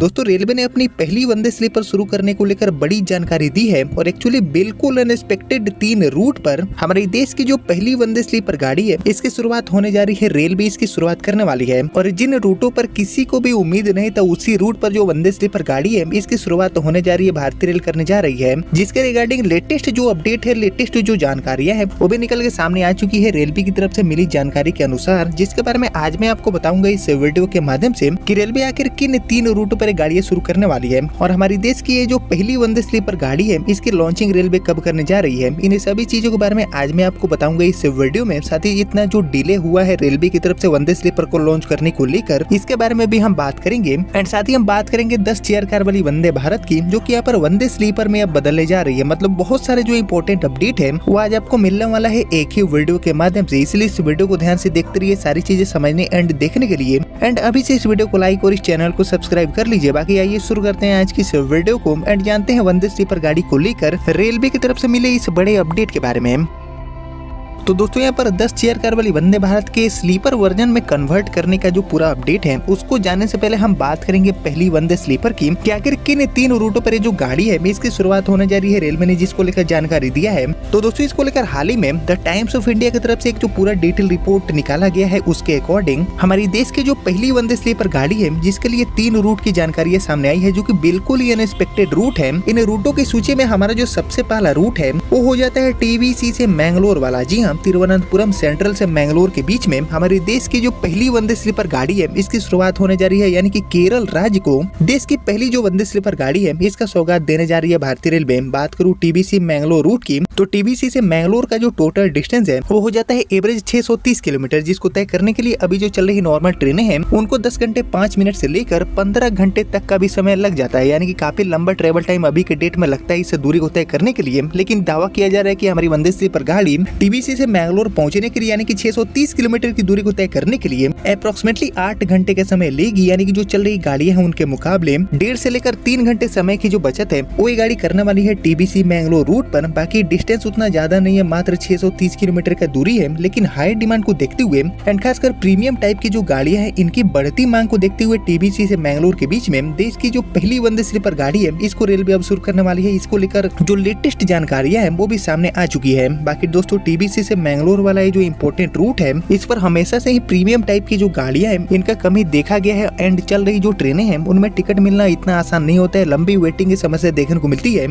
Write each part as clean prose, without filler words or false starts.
दोस्तों रेलवे ने अपनी पहली वंदे स्लीपर शुरू करने को लेकर बड़ी जानकारी दी है और एक्चुअली बिल्कुल अनएक्सपेक्टेड 3 रूट पर हमारे देश की जो पहली वंदे स्लीपर गाड़ी है इसकी शुरुआत होने जा रही है। रेलवे इसकी शुरुआत करने वाली है और जिन रूटों पर किसी को भी उम्मीद नहीं था उसी रूट पर जो वंदे स्लीपर गाड़ी है इसकी शुरुआत होने जा रही है, भारतीय रेल करने जा रही है। जिसके रिगार्डिंग लेटेस्ट जो अपडेट है, लेटेस्ट जो जानकारियां है वो भी निकल के सामने आ चुकी है रेलवे की तरफ से मिली जानकारी के अनुसार, जिसके बारे में आज मैं आपको बताऊंगा इस वीडियो के माध्यम से कि रेलवे आखिर किन 3 रूटों पर गाड़ियां शुरू करने वाली है और हमारी देश की ये जो पहली वंदे स्लीपर गाड़ी है इसकी लॉन्चिंग रेलवे कब करने जा रही है। इन सभी चीजों के बारे में आज मैं आपको बताऊंगा इस वीडियो में। साथ ही इतना जो डिले हुआ है रेलवे की तरफ से वंदे स्लीपर को लॉन्च करने को लेकर, इसके बारे में भी हम बात करेंगे। एंड साथ ही हम बात करेंगे 10 चेयर कार वाली वंदे भारत की, जो कि यहाँ पर वंदे स्लीपर में अब बदलने जा रही है। मतलब बहुत सारे जो इंपॉर्टेंट अपडेट है वो आज आपको मिलने वाला है एक ही वीडियो के माध्यम से, इसलिए इस वीडियो को ध्यान से देखते रहिए सारी चीजें समझने एंड देखने के लिए। एंड अभी से इस वीडियो को लाइक और इस चैनल को सब्सक्राइब कर लीजिए। बाकी आइए शुरू करते हैं आज की इस वीडियो को एंड जानते हैं वंदे स्लीपर गाड़ी को लेकर रेलवे की तरफ से मिले इस बड़े अपडेट के बारे में। तो दोस्तों यहाँ पर 10 चेयर कार वाली वंदे भारत के स्लीपर वर्जन में कन्वर्ट करने का जो पूरा अपडेट है उसको जानने से पहले हम बात करेंगे पहली वंदे स्लीपर की कि आखिर किन 3 रूटों पर जो गाड़ी है इसकी शुरुआत होने जा रही है। रेलवे ने जिसको लेकर जानकारी दिया है, तो दोस्तों इसको लेकर हाल ही में द टाइम्स ऑफ इंडिया की तरफ से एक जो पूरा डिटेल रिपोर्ट निकाला गया है उसके अकॉर्डिंग हमारी देश की जो पहली वंदे स्लीपर गाड़ी है जिसके लिए 3 रूट की जानकारी सामने आई है, जो की बिल्कुल ही अनएक्सपेक्टेड रूट है। इन रूटों की सूची में हमारा जो सबसे पहला रूट है वो हो जाता है टीबीसी से मैंगलोर वाला। जी हाँ, तिरुवनंतपुरम सेंट्रल से मैंगलोर के बीच में हमारे देश की जो पहली वंदे स्लीपर गाड़ी है इसकी शुरुआत होने जा रही है, यानी कि केरल राज्य को देश की पहली जो वंदे स्लीपर गाड़ी है इसका सौगात देने जा रही है भारतीय रेलवे। बात करूं टीबीसी मैंगलोर रूट की, तो टीबीसी से मैंगलोर का जो टोटल डिस्टेंस है वो हो जाता है एवरेज 630 किलोमीटर, जिसको तय करने के लिए अभी जो चल रही नॉर्मल ट्रेनें हैं उनको 10 घंटे 5 मिनट से लेकर 15 घंटे तक का भी समय लग जाता है, यानी कि काफी लंबा ट्रेवल टाइम अभी के डेट में लगता है इस दूरी को तय करने के लिए। लेकिन दावा किया जा रहा है कि हमारी वंदे स्लीपर गाड़ी टीबीसी से मैंगलोर पहुंचने के लिए यानी कि 630 किलोमीटर की दूरी को तय करने के लिए अप्रोक्सीमेटली 8 घंटे का समय लेगी, यानी कि जो चल रही गाड़ियां हैं उनके मुकाबले 1.5 से लेकर 3 घंटे समय की जो बचत है वो ये गाड़ी करने वाली है टीबीसी मैंगलोर रूट पर। बाकी डिस्टेंस उतना ज्यादा नहीं है, मात्र 630 किलोमीटर का दूरी है, लेकिन हाई डिमांड को देखते हुए एंड खासकर प्रीमियम टाइप की जो गाड़ियां हैं इनकी बढ़ती मांग को देखते हुए टीबीसी से मैंगलोर के बीच में देश की जो पहली वंदे स्लीपर गाड़ी है इसको रेलवे अब शुरू करने वाली है। इसको लेकर जो लेटेस्ट जानकारियां हैं वो भी सामने आ चुकी है। बाकी दोस्तों टीबीसी से मैंगलोर वाला ये जो इम्पोर्टेंट रूट है इस पर हमेशा से ही प्रीमियम टाइप की जो गाड़ियां हैं इनका कमी देखा गया है एंड चल रही जो ट्रेनें हैं उनमें टिकट मिलना इतना आसान नहीं होता है, लंबी वेटिंग की समस्या देखने को मिलती है।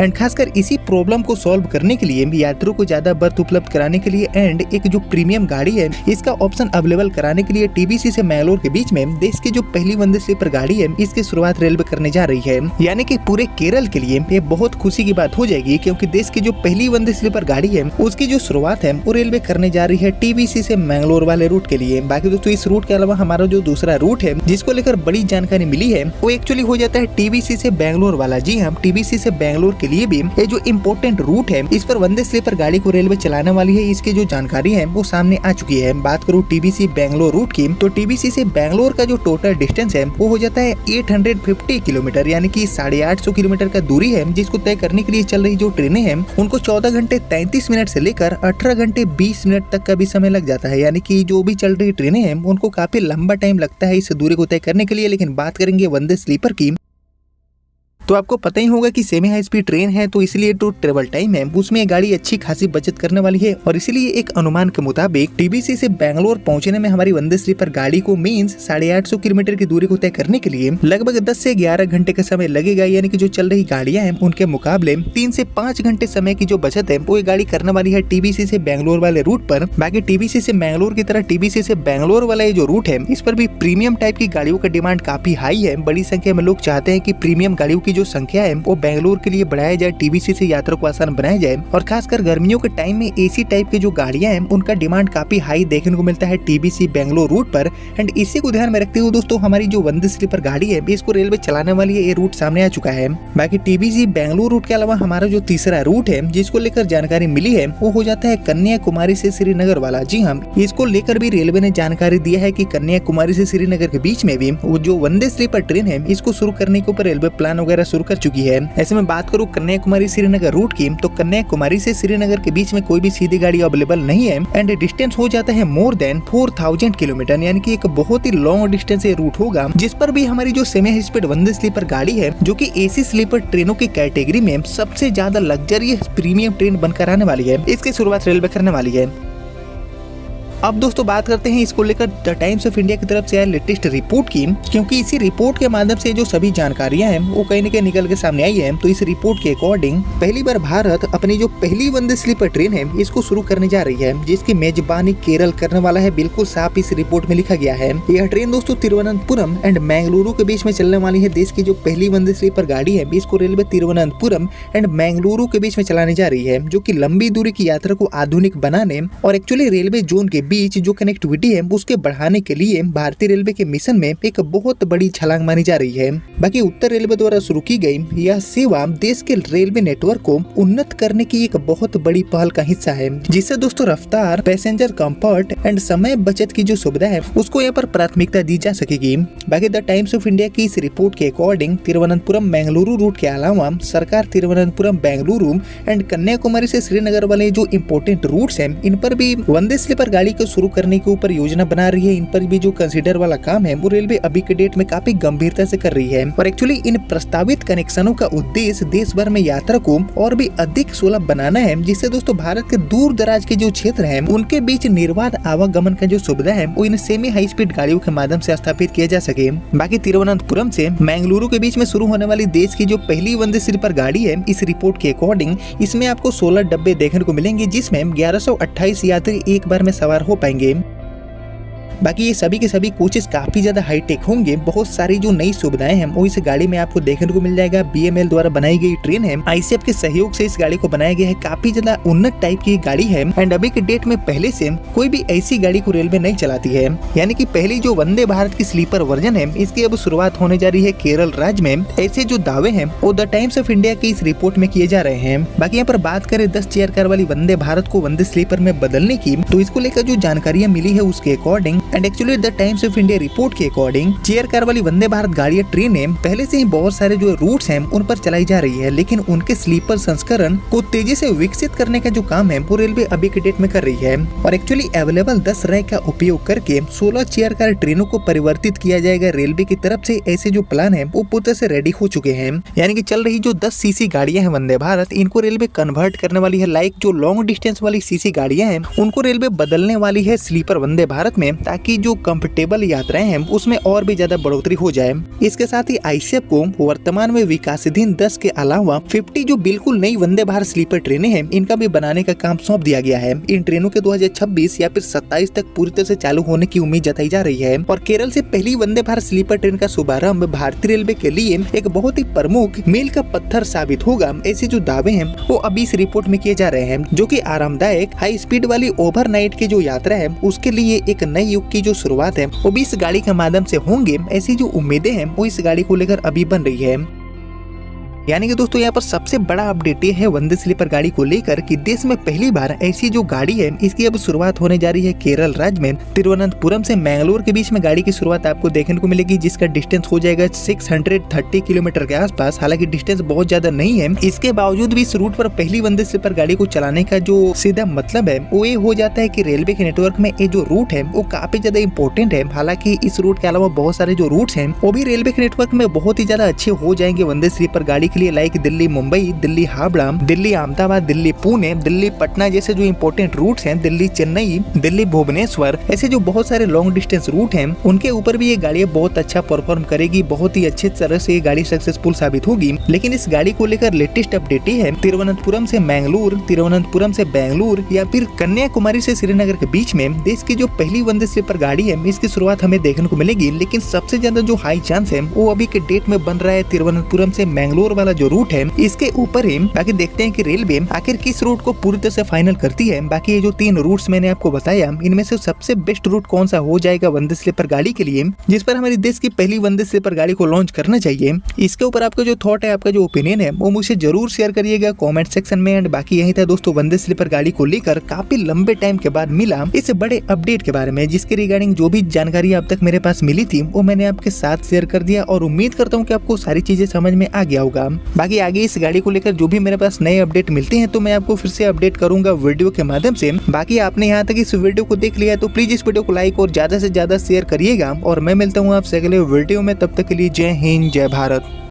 एंड खासकर इसी प्रॉब्लम को सॉल्व करने के लिए यात्रियों को ज्यादा बर्थ उपलब्ध कराने के लिए एंड एक जो प्रीमियम गाड़ी है इसका ऑप्शन अवेलेबल कराने के लिए टीबीसी से मैंगलोर के बीच में देश की जो पहली वंदे स्लीपर गाड़ी है इसकी शुरुआत रेलवे करने जा रही है। यानी कि पूरे केरल के लिए ये बहुत खुशी की बात हो जाएगी, क्योंकि देश की जो पहली वंदे स्लीपर गाड़ी है उसकी जो शुरुआत है वो रेलवे करने जा रही है टीबीसी से मैंगलोर वाले रूट के लिए। बाकी दोस्तों इस रूट के अलावा हमारा जो दूसरा रूट है जिसको लेकर बड़ी जानकारी मिली है वो एक्चुअली हो जाता है टीबीसी से बैंगलोर वाला। जी हाँ, टीबीसी से बैंगलोर के लिए भी ये जो इम्पोर्टेंट रूट है इस पर वंदे स्लीपर गाड़ी को रेलवे चलाने वाली है। इसकी जो जानकारी है वो सामने आ चुकी है। बात करूं टीबीसी बैंगलोर रूट की, तो टीबीसी से बैंगलोर का जो टोटल डिस्टेंस है वो हो जाता है 850 किलोमीटर, यानी कि 850 किलोमीटर का दूरी है, जिसको तय करने के लिए चल रही जो ट्रेनें हैं उनको 14 घंटे 33 मिनट से लेकर 18 घंटे 20 मिनट तक का भी समय लग जाता है। यानी कि जो भी चल रही ट्रेनें हैं उनको काफी लंबा टाइम लगता है इस दूरी को तय करने के लिए। लेकिन बात करेंगे वंदे स्लीपर की, तो आपको पता ही होगा कि सेमी हाई स्पीड ट्रेन है तो इसलिए जो ट्रेवल टाइम है उसमें गाड़ी अच्छी खासी बचत करने वाली है और इसीलिए एक अनुमान के मुताबिक टीबीसी से बैंगलोर पहुंचने में हमारी वंदे स्लीपर गाड़ी को मींस 850 किलोमीटर की दूरी को तय करने के लिए लगभग 10 से 11 घंटे का समय लगेगा। यानी कि जो चल रही गाड़ियां हैं उनके मुकाबले 3 से 5 घंटे समय की जो बचत है वो ये गाड़ी करने वाली है टीबीसी से बैंगलोर वाले रूट पर। बाकी टीबीसी से मैंगलोर की तरह टीबीसी से बैंगलोर वाला ये जो रूट है इस पर भी प्रीमियम टाइप की गाड़ियों का डिमांड काफी हाई है। बड़ी संख्या में लोग चाहते हैं कि प्रीमियम गाड़ियों की जो संख्या है वो बैंगलोर के लिए बढ़ाया जाए, टीबीसी से यात्रा को आसान बनाया जाए। और खासकर गर्मियों के टाइम में एसी टाइप की जो गाड़ियां हैं उनका डिमांड काफी हाई देखने को मिलता है टीबीसी बैंगलोर रूट पर। एंड इसी को ध्यान में रखते हुए दोस्तों हमारी जो वंदे स्लीपर गाड़ी है इसको रेलवे चलाने वाली है, ये रूट सामने आ चुका है। बाकी टीबीसी बैंगलोर रूट के अलावा हमारा जो तीसरा रूट है जिसको लेकर जानकारी मिली है वो हो जाता है कन्याकुमारी से श्रीनगर वाला। जी हाँ, इसको लेकर भी रेलवे ने जानकारी दिया है कि कन्याकुमारी से श्रीनगर के बीच में भी वो जो वंदे स्लीपर ट्रेन है इसको शुरू करने के ऊपर रेलवे प्लान वगैरह शुरू कर चुकी है। ऐसे में बात करूँ कन्याकुमारी श्रीनगर रूट की, तो कन्याकुमारी से श्रीनगर के बीच में कोई भी सीधी गाड़ी अवेलेबल नहीं है एंड डिस्टेंस हो जाता है मोर देन 4000 किलोमीटर, यानी कि एक बहुत ही लॉन्ग डिस्टेंस रूट होगा, जिस पर भी हमारी जो सेमी हाई स्पीड वंदे स्लीपर गाड़ी है जो कि एसी स्लीपर ट्रेनों की कैटेगरी में सबसे ज्यादा लग्जरियस प्रीमियम ट्रेन बनकर आने वाली है, इसकी शुरुआत रेलवे करने वाली है। अब दोस्तों बात करते हैं इसको लेकर द टाइम्स ऑफ इंडिया की तरफ से आए लेटेस्ट रिपोर्ट की, क्योंकि इसी रिपोर्ट के माध्यम से जो सभी जानकारियां हैं वो कहीं न कहीं निकल के सामने आई है। तो इस रिपोर्ट के अकॉर्डिंग पहली बार भारत अपनी जो पहली वंदे स्लीपर ट्रेन है इसको शुरू करने जा रही है, जिसकी मेजबानी केरल करने वाला है। बिल्कुल साफ इस रिपोर्ट में लिखा गया है। यह ट्रेन दोस्तों तिरुवनंतपुरम एंड मैंगलुरु के बीच में चलने वाली है। देश की जो पहली वंदे स्लीपर गाड़ी है इसको रेलवे तिरुवनंतपुरम एंड मैंगलुरु के बीच में चलाने जा रही है, जो की लंबी दूरी की यात्रा को आधुनिक बनाने और एक्चुअली रेलवे जोन के बीच जो कनेक्टिविटी है उसके बढ़ाने के लिए भारतीय रेलवे के मिशन में एक बहुत बड़ी छलांग मानी जा रही है। बाकी उत्तर रेलवे द्वारा शुरू की गई यह सेवा देश के रेलवे नेटवर्क को उन्नत करने की एक बहुत बड़ी पहल का हिस्सा है, जिससे दोस्तों रफ्तार, पैसेंजर कंफर्ट एंड समय बचत की जो सुविधा है उसको यहाँ पर प्राथमिकता दी जा सकेगी। बाकी द टाइम्स ऑफ इंडिया की इस रिपोर्ट के अकॉर्डिंग तिरुवनंतपुरम मैंगलुरु रूट के अलावा सरकार तिरुवनंतपुरम बेंगलुरु एंड कन्याकुमारी से श्रीनगर वाले जो इम्पोर्टेंट रूट्स हैं इन पर भी वंदे स्लीपर गाड़ी को शुरू करने के ऊपर योजना बना रही है। इन पर भी जो कंसीडर वाला काम है वो रेलवे अभी के डेट में काफी गंभीरता से कर रही है और एक्चुअली इन प्रस्तावित कनेक्शनों का उद्देश्य देश भर में यात्रा को और भी अधिक सुलभ बनाना है, जिससे दोस्तों भारत के दूर दराज के जो क्षेत्र हैं उनके बीच निर्बाध आवागमन का जो सुविधा है वो इन सेमी हाई स्पीड गाड़ियों के माध्यम से स्थापित किया जा सके। बाकी तिरुवनंतपुरम से मैंगलुरु के बीच में शुरू होने वाली देश की जो पहली वंदे स्लीपर गाड़ी है इस रिपोर्ट के अकॉर्डिंग इसमें आपको 16 डब्बे देखने को मिलेंगे, जिसमें 1128 यात्री एक बार में सवार हो पाएंगे। बाकी ये सभी के सभी कोचेस काफी ज्यादा हाईटेक होंगे। बहुत सारी जो नई सुविधाएं हैं वो इस गाड़ी में आपको देखने को मिल जाएगा। BML द्वारा बनाई गई ट्रेन है, ICF के सहयोग से इस गाड़ी को बनाया गया है। काफी ज्यादा उन्नत टाइप की गाड़ी है एंड अभी के डेट में पहले से कोई भी ऐसी गाड़ी को रेलवे नहीं चलाती है, यानी कि पहली जो वंदे भारत की स्लीपर वर्जन है इसकी अब शुरुआत होने जा रही है केरल राज्य में। ऐसे जो दावे हैं वो द टाइम्स ऑफ इंडिया की इस रिपोर्ट में किए जा रहे हैं। बाकी यहाँ पर बात करें 10 चेयर कार वाली वंदे भारत को वंदे स्लीपर में बदलने की, तो इसको लेकर जो जानकारियां मिली है उसके according and actually the times of India report के अकॉर्डिंग चेयर कार वाली वंदे भारत गाड़ी ट्रेनें पहले से ही बहुत सारे जो रूट्स हैं उन पर चलाई जा रही है, लेकिन उनके स्लीपर संस्करण को तेजी से विकसित करने का जो काम है वो रेलवे अभी के डेट में कर रही है और एक्चुअली अवेलेबल 10 रैक का उपयोग करके 16 चेयर कार ट्रेनों को परिवर्तित किया जाएगा। रेलवे की तरफ से ऐसे जो प्लान है वो पूरी तरह से रेडी हो चुके हैं, यानी कि चल रही जो 10 सीसी गाड़ियां हैं वंदे भारत इनको रेलवे कन्वर्ट करने वाली है। लाइक जो लॉन्ग डिस्टेंस वाली सीसी गाड़ियां हैं उनको रेलवे बदलने वाली है स्लीपर वंदे भारत में, ताकि जो कंफर्टेबल यात्राएं हैं उसमें और भी ज्यादा बढ़ोतरी हो जाए। इसके साथ ही ICF को वर्तमान में विकासाधीन 10 के अलावा 50 जो बिल्कुल नई वंदे भारत स्लीपर ट्रेनें हैं इनका भी बनाने का काम सौंप दिया गया है। इन ट्रेनों के 2026 या फिर 27 तक पूरी तरह से चालू होने की उम्मीद जताई जा रही है और केरल से पहली वंदे भारत स्लीपर ट्रेन का शुभारंभ भारतीय रेलवे के लिए एक बहुत ही प्रमुख मील का पत्थर साबित होगा। ऐसे जो दावे हैं वो अभी इस रिपोर्ट में किए जा रहे हैं, जो कि आरामदायक हाई स्पीड वाली ओवरनाइट की जो यात्रा है उसके लिए एक नए युग की जो शुरुआत है वो भी इस गाड़ी के माध्यम से होंगे। ऐसी जो उम्मीदें हैं वो इस गाड़ी को लेकर अभी बन रही है। यानी कि दोस्तों यहाँ पर सबसे बड़ा अपडेट ये है वंदे स्लीपर गाड़ी को लेकर कि देश में पहली बार ऐसी जो गाड़ी है इसकी अब शुरुआत होने जा रही है केरल राज्य में। तिरुवनंतपुरम से मैंगलोर के बीच में गाड़ी की शुरुआत आपको देखने को मिलेगी, जिसका डिस्टेंस हो जाएगा 630 किलोमीटर के आसपास। हालांकि डिस्टेंस बहुत ज्यादा नहीं है, इसके बावजूद भी इस रूट पर पहली वंदे स्लीपर गाड़ी को चलाने का जो सीधा मतलब है वो ये हो जाता है कि रेलवे के नेटवर्क में ये जो रूट है वो काफी ज्यादा इंपॉर्टेंट है। हालांकि इस रूट के अलावा बहुत सारे जो रूट्स हैं वो भी रेलवे के नेटवर्क में बहुत ही ज्यादा अच्छे हो जाएंगे वंदे स्लीपर गाड़ी के लिए। लाइक दिल्ली मुंबई, दिल्ली हावड़ा, दिल्ली अहमदाबाद, दिल्ली पुणे, दिल्ली पटना जैसे जो इंपॉर्टेंट रूट्स हैं, दिल्ली चेन्नई, दिल्ली भुवनेश्वर, ऐसे जो बहुत सारे लॉन्ग डिस्टेंस रूट हैं उनके ऊपर भी ये गाड़ियां बहुत अच्छा परफॉर्म करेगी। बहुत ही अच्छे तरह से ये गाड़ी सक्सेसफुल साबित होगी। लेकिन इस गाड़ी को लेकर लेटेस्ट अपडेट है तिरुवनंतपुरम से मैंगलोर, तिरुवनंतपुरम से बेंगलुरु या फिर कन्याकुमारी से श्रीनगर के बीच में देश की जो पहली वंदे स्लीपर गाड़ी है इसकी शुरुआत हमें देखने को मिलेगी। लेकिन सबसे ज्यादा जो हाई चांस है वो अभी के डेट में बन रहा है तिरुवनंतपुरम से मैंगलोर वाला जो रूट है इसके ऊपर है। बाकी देखते हैं कि रेलवे आखिर किस रूट को पूरी तरह से फाइनल करती है। बाकी ये जो 3 रूट्स मैंने आपको बताया इनमें से सबसे बेस्ट रूट कौन सा हो जाएगा वंदे स्लीपर गाड़ी के लिए, जिस पर हमारे देश की पहली वंदे स्लीपर गाड़ी को लॉन्च करना चाहिए, इसके ऊपर आपका जो थॉट है, आपका जो ओपिनियन है वो मुझे जरूर शेयर करिएगा कमेंट सेक्शन में। एंड बाकी यही था दोस्तों वंदे स्लीपर गाड़ी को लेकर काफी लंबे टाइम के बाद मिला इस बड़े अपडेट के बारे में, जिसके रिगार्डिंग जो भी जानकारी अब तक मेरे पास मिली थी वो मैंने आपके साथ शेयर कर दिया और उम्मीद करता हूँ कि आपको सारी चीजें समझ में आ गया होगा। बाकी आगे इस गाड़ी को लेकर जो भी मेरे पास नए अपडेट मिलते हैं तो मैं आपको फिर से अपडेट करूंगा वीडियो के माध्यम से। बाकी आपने यहाँ तक इस वीडियो को देख लिया है तो प्लीज इस वीडियो को लाइक और ज्यादा से ज्यादा शेयर करिएगा और मैं मिलता हूँ आपसे अगले वीडियो में। तब तक के लिए जय हिंद जय भारत।